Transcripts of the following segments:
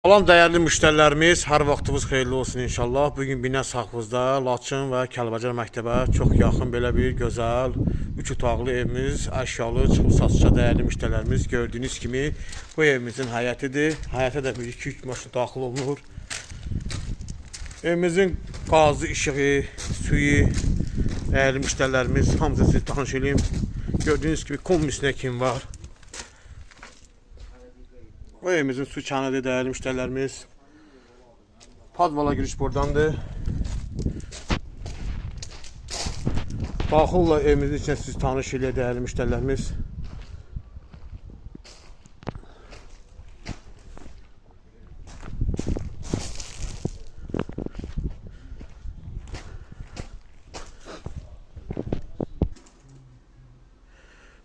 Salam dəyərli müştərilərimiz, hər vaxtınız xeyirli olsun inşallah. Bugün Binə Saqvızda Laçın və Kəlbəcər məktəbə çox yaxın belə bir gözəl 3 otaqlı evimiz, əşyalı çıxıb satışa dəyərli müştərilərimiz. Gördüyünüz kimi bu evimizin həyətidir. Həyətə də bir 2-3 maşın daxil olunur. Evimizin qazı, işığı, suyu, dəyərli müştərilərimiz hamısı sizi tanış edeyim. Gördüyünüz kimi kombisinə kim var. Bu evimizin su kanadı değerli müşterilerimiz. Padvala giriş buradandır. Daxılla evimizin içine siz tanış ile değerli müşterilerimiz.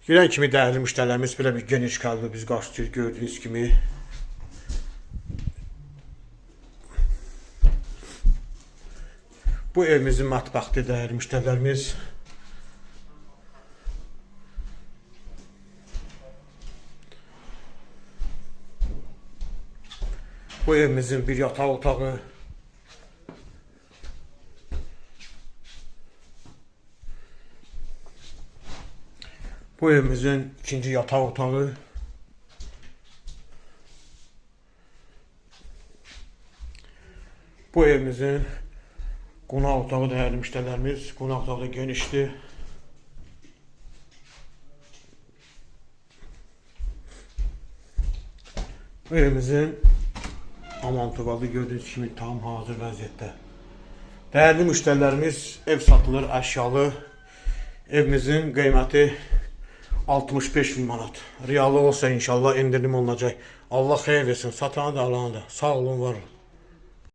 Girən kimi dəyərli müştərilərimiz belə bir geniş qaldı biz qarşılayır gördüyünüz kimi. Bu evimizin mətbəxdir dəyərli müştərilərimiz. Bu evimizin bir yataq otağı. Bu evimizin ikinci yataq otağı. Bu evimizin qonaq otağı dəyərli müştərilərimiz. Qonaq otağı da genişdir. Bu evimizin aman tuvalı gördüğünüz kimi tam hazır vəziyyətdə. Dəyərli müştərilərimiz, ev satılır, əşyalı. Evimizin qiyməti 65 bin manat. Realı olsa inşallah indirim olunacak. Allah xeyir versin. Satanı da alanı da. Sağ olun, var olun.